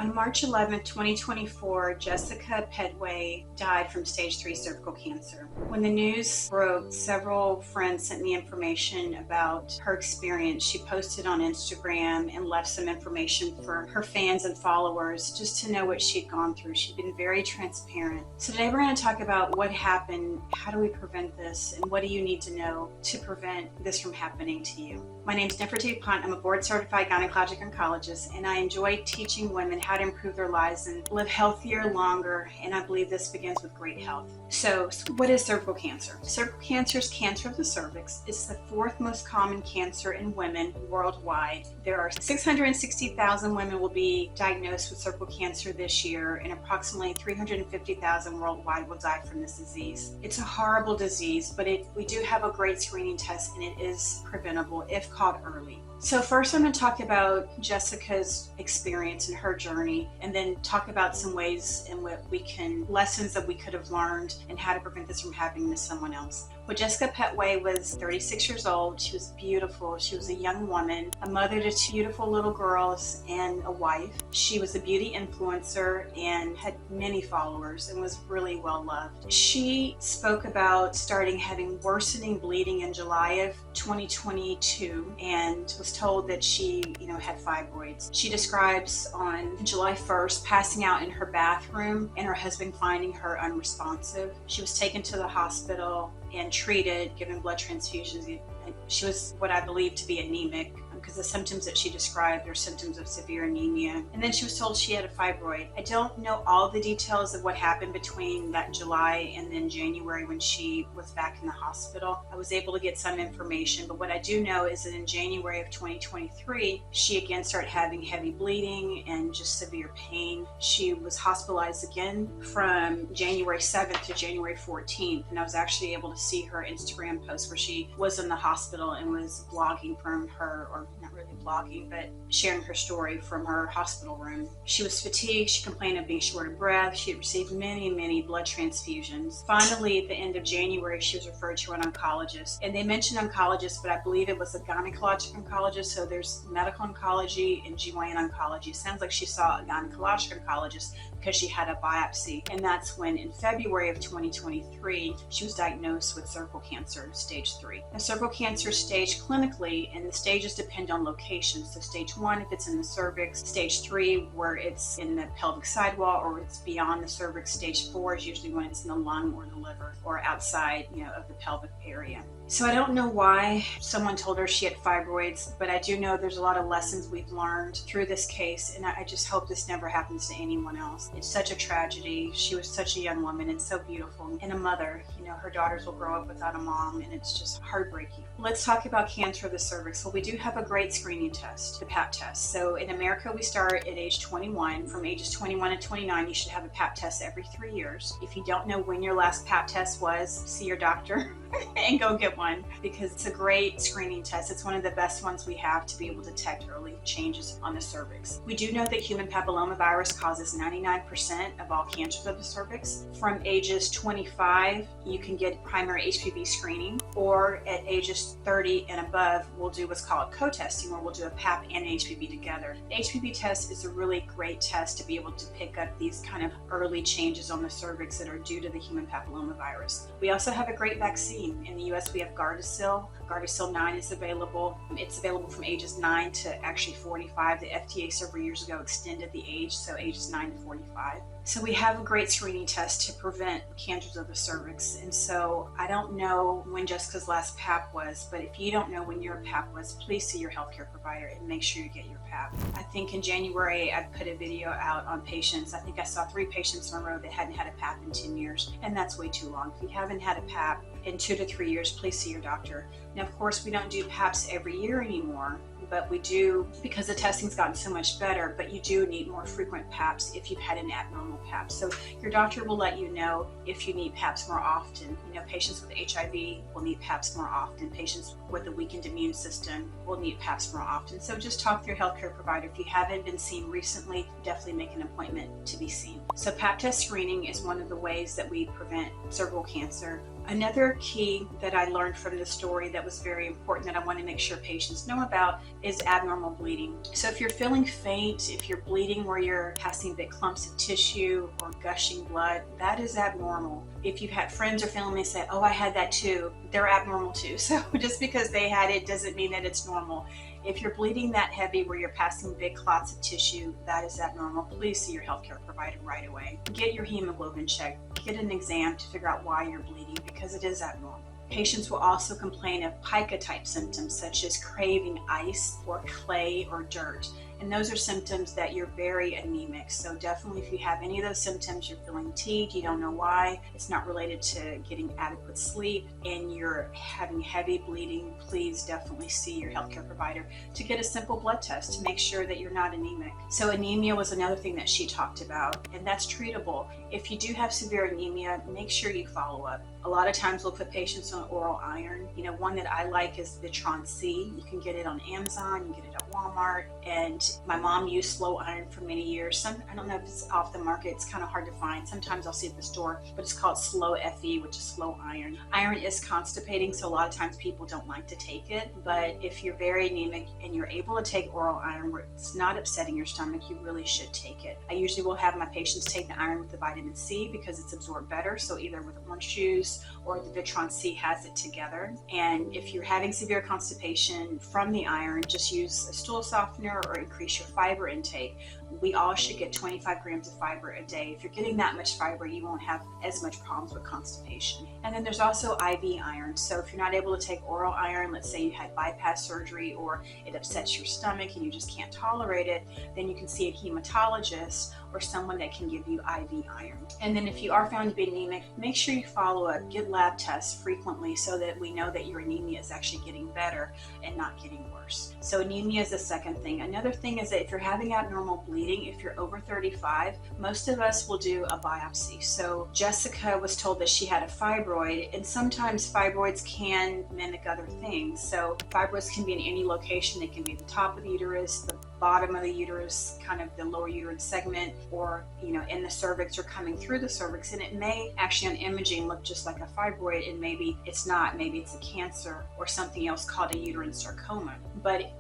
On March 11, 2024, Jessica Pettway died from stage 3 cervical cancer. When the news broke, several friends sent me information about her experience. She posted on Instagram and left some information for her fans and followers just to know what she'd gone through. She'd been very transparent. So today we're going to talk about what happened, how do we prevent this, and what do you need to know to prevent this from happening to you. My name is duPont. I'm a board-certified gynecologic oncologist, and I enjoy teaching women how to improve their lives and live healthier, longer, and I believe this begins with great health. So what is cervical cancer? Cervical cancer is cancer of the cervix. It's the 4th most common cancer in women worldwide. There are 660,000 women will be diagnosed with cervical cancer this year, and approximately 350,000 worldwide will die from this disease. It's a horrible disease, but we do have a great screening test, and it is preventable if caught early. So first I'm going to talk about Jessica's experience and her journey, and then talk about some ways in which lessons that we could have learned and how to prevent this from happening to someone else. Well, Jessica Pettway was 36 years old. She was beautiful. She was a young woman, a mother to 2 beautiful little girls and a wife. She was a beauty influencer and had many followers and was really well loved. She spoke about starting having worsening bleeding in July of 2022 and was told that she, had fibroids. She describes on July 1st passing out in her bathroom and her husband finding her unresponsive. She was taken to the hospital and treated, given blood transfusions. She was what I believe to be anemic, because the symptoms that she described are symptoms of severe anemia. And then she was told she had a fibroid. I don't know all the details of what happened between that July and then January when she was back in the hospital. I was able to get some information, but what I do know is that in January of 2023, she again started having heavy bleeding and just severe pain. She was hospitalized again from January 7th to January 14th, and I was actually able to see her Instagram post where she was in the hospital and was blogging from her, or not really blogging, but sharing her story from her hospital room. She was fatigued. She complained of being short of breath. She had received many blood transfusions. Finally, at the end of January, she was referred to an oncologist. And they mentioned oncologist, but I believe it was a gynecologic oncologist. So there's medical oncology and GYN oncology. It sounds like she saw a gynecologic oncologist because she had a biopsy. And that's when in February of 2023, she was diagnosed with cervical cancer, stage 3. Now, cervical cancer stage clinically, and the stages depend on location. So stage 1 if it's in the cervix, stage 3 where it's in the pelvic sidewall or it's beyond the cervix, stage 4 is usually when it's in the lung or the liver or outside of the pelvic area. So I don't know why someone told her she had fibroids, but I do know there's a lot of lessons we've learned through this case, and I just hope this never happens to anyone else. It's such a tragedy. She was such a young woman and so beautiful, and a mother. Her daughters will grow up without a mom, and it's just heartbreaking. Let's talk about cancer of the cervix. Well, we do have a great screening test, the Pap test. So in America, we start at age 21. From ages 21 to 29, you should have a Pap test every 3 years. If you don't know when your last Pap test was, see your doctor and go get one, because it's a great screening test. It's one of the best ones we have to be able to detect early changes on the cervix. We do know that human papillomavirus causes 99% of all cancers of the cervix. From ages 25, you can get primary HPV screening, or at ages 30 and above, we'll do what's called co-testing, where we'll do a Pap and HPV together. The HPV test is a really great test to be able to pick up these kind of early changes on the cervix that are due to the human papillomavirus. We also have a great vaccine. In the US, we have Gardasil. Gardasil 9 is available. It's available from ages 9 to actually 45. The FDA several years ago extended the age, so ages 9 to 45. So we have a great screening test to prevent cancers of the cervix. And so I don't know when Jessica's last Pap was, but if you don't know when your Pap was, please see your healthcare provider and make sure you get your Pap. I think in January, I put a video out on patients. I think I saw 3 patients in a row that hadn't had a Pap in 10 years, and that's way too long. If you haven't had a Pap in 2 to 3 years, please see your doctor. Now, of course, we don't do Paps every year anymore, but we do because the testing's gotten so much better, but you do need more frequent Paps if you've had an abnormal Pap. So your doctor will let you know if you need Paps more often. Patients with HIV will need Paps more often. Patients with a weakened immune system will need Paps more often. So just talk to your healthcare provider. If you haven't been seen recently, definitely make an appointment to be seen. So Pap test screening is one of the ways that we prevent cervical cancer. Another key that I learned from this story that was very important that I want to make sure patients know about is abnormal bleeding. So if you're feeling faint, if you're bleeding where you're passing big clumps of tissue or gushing blood, that is abnormal. If you've had friends or family say, oh, I had that too, they're abnormal too. So just because they had it doesn't mean that it's normal. If you're bleeding that heavy where you're passing big clots of tissue, that is abnormal. Please see your healthcare provider right away. Get your hemoglobin checked. Get an exam to figure out why you're bleeding because it is abnormal. Patients will also complain of pica-type symptoms such as craving ice or clay or dirt. And those are symptoms that you're very anemic. So definitely if you have any of those symptoms, you're feeling fatigued, you don't know why, it's not related to getting adequate sleep, and you're having heavy bleeding, please definitely see your healthcare provider to get a simple blood test to make sure that you're not anemic. So anemia was another thing that she talked about, and that's treatable. If you do have severe anemia, make sure you follow up. A lot of times we'll put patients on oral iron. One that I like is Vitron C. You can get it on Amazon, you can get it at Walmart, and my mom used slow iron for many years. I don't know if it's off the market, it's kind of hard to find. Sometimes I'll see it at the store, but it's called slow FE, which is slow iron. Iron is constipating, so a lot of times people don't like to take it, but if you're very anemic and you're able to take oral iron where it's not upsetting your stomach, you really should take it. I usually will have my patients take the iron with the vitamin C because it's absorbed better, so either with orange juice or the Vitron C has it together. And if you're having severe constipation from the iron, just use a stool softener or increase your fiber intake. We all should get 25 grams of fiber a day. If you're getting that much fiber, you won't have as much problems with constipation. And then there's also IV iron. So if you're not able to take oral iron, let's say you had bypass surgery or it upsets your stomach and you just can't tolerate it, then you can see a hematologist or someone that can give you IV iron. And then if you are found to be anemic, make sure you follow up, get lab tests frequently so that we know that your anemia is actually getting better and not getting worse. So anemia is the second thing. Another thing is that if you're having abnormal bleeding, if you're over 35, most of us will do a biopsy. So Jessica was told that she had a fibroid, and sometimes fibroids can mimic other things. So fibroids can be in any location. They can be at the top of the uterus, the bottom of the uterus, kind of the lower uterine segment, or in the cervix or coming through the cervix, and it may actually on imaging look just like a fibroid, and maybe it's not. Maybe it's a cancer or something else called a uterine sarcoma. But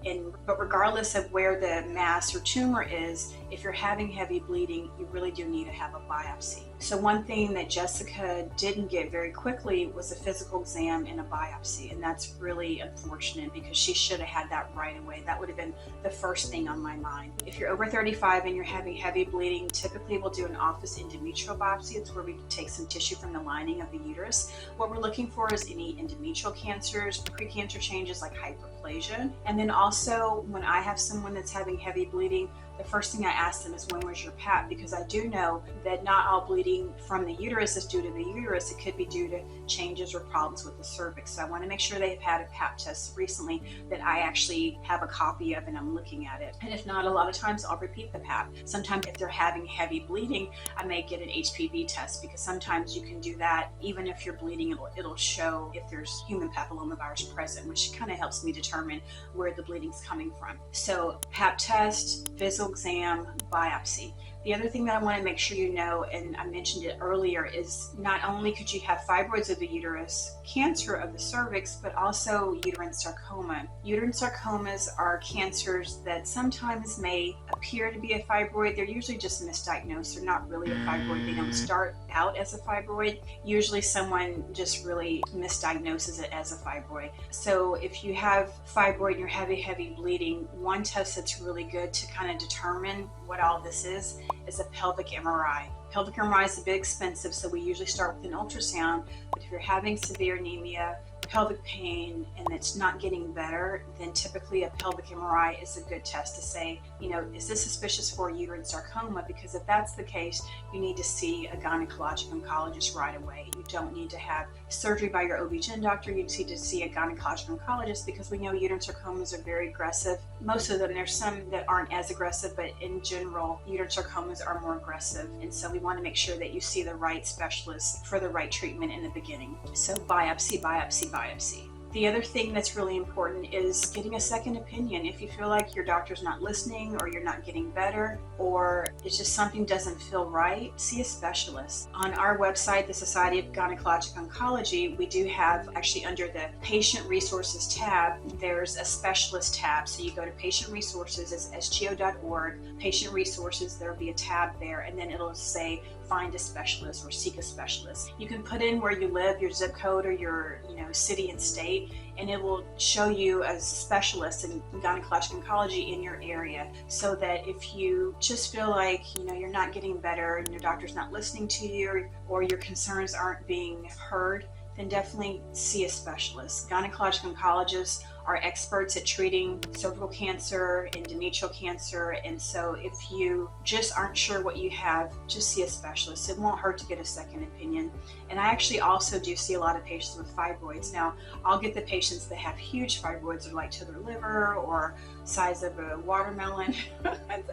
regardless of where the mass or tumor is, if you're having heavy bleeding, you really do need to have a biopsy. So one thing that Jessica didn't get very quickly was a physical exam and a biopsy, and that's really unfortunate because she should have had that right away. That would have been the first thing on my mind. If you're over 35 and you're having heavy bleeding, typically we'll do an office endometrial biopsy. It's where we take some tissue from the lining of the uterus. What we're looking for is any endometrial cancers, precancer changes like hyperplasia. And then also when I have someone that's having heavy bleeding, the first thing I ask them is, when was your PAP? Because I do know that not all bleeding from the uterus is due to the uterus. It could be due to changes or problems with the cervix. So I want to make sure they've had a PAP test recently that I actually have a copy of and I'm looking at it. And if not, a lot of times I'll repeat the PAP. Sometimes if they're having heavy bleeding, I may get an HPV test, because sometimes you can do that even if you're bleeding. It'll show if there's human papillomavirus present, which kind of helps me determine where the bleeding's coming from. So PAP test, physical exam, biopsy. The other thing that I want to make sure you know, and I mentioned it earlier, is not only could you have fibroids of the uterus, cancer of the cervix, but also uterine sarcoma. Uterine sarcomas are cancers that sometimes may appear to be a fibroid. They're usually just misdiagnosed. They're not really a fibroid. They don't start out as a fibroid. Usually someone just really misdiagnoses it as a fibroid. So if you have fibroid and you're having heavy bleeding, one test that's really good to kind of determine what all this is a pelvic MRI. Pelvic MRI is a bit expensive, so we usually start with an ultrasound. But if you're having severe anemia, pelvic pain, and it's not getting better, then typically a pelvic MRI is a good test to say, is this suspicious for uterine sarcoma? Because if that's the case, you need to see a gynecologic oncologist right away. You don't need to have surgery by your OB-GYN doctor. You need to see a gynecologic oncologist, because we know uterine sarcomas are very aggressive. Most of them, there's some that aren't as aggressive, but in general, uterine sarcomas are more aggressive. And so we want to make sure that you see the right specialist for the right treatment in the beginning. So biopsy, biopsy, biopsy. The other thing that's really important is getting a second opinion. If you feel like your doctor's not listening, or you're not getting better, or it's just something doesn't feel right, see a specialist. On our website, the Society of Gynecologic Oncology, we do have, actually under the Patient Resources tab, there's a specialist tab. So you go to Patient Resources, it's sgo.org, Patient Resources, there'll be a tab there, and then it'll say find a specialist or seek a specialist. You can put in where you live, your zip code, or your city and state, and it will show you a specialist in gynecologic oncology in your area, so that if you just feel like you're not getting better and your doctor's not listening to you, or your concerns aren't being heard, then definitely see a specialist. Gynecologic oncologists are experts at treating cervical cancer, endometrial cancer, and so if you just aren't sure what you have, just see a specialist. It won't hurt to get a second opinion. And I actually also do see a lot of patients with fibroids. Now, I'll get the patients that have huge fibroids, or like to their liver or size of a watermelon.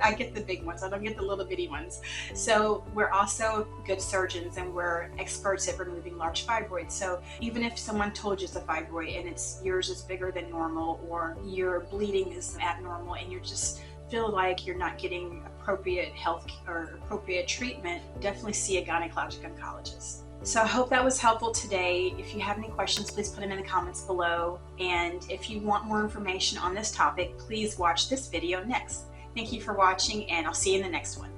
I get the big ones, I don't get the little bitty ones. So we're also good surgeons, and we're experts at removing large fibroids. So even if someone told you it's a fibroid and yours is bigger than normal, or your bleeding is abnormal, and you just feel like you're not getting appropriate health or appropriate treatment, definitely see a gynecologic oncologist. So I hope that was helpful today. If you have any questions, please put them in the comments below. And if you want more information on this topic, please watch this video next. Thank you for watching, and I'll see you in the next one.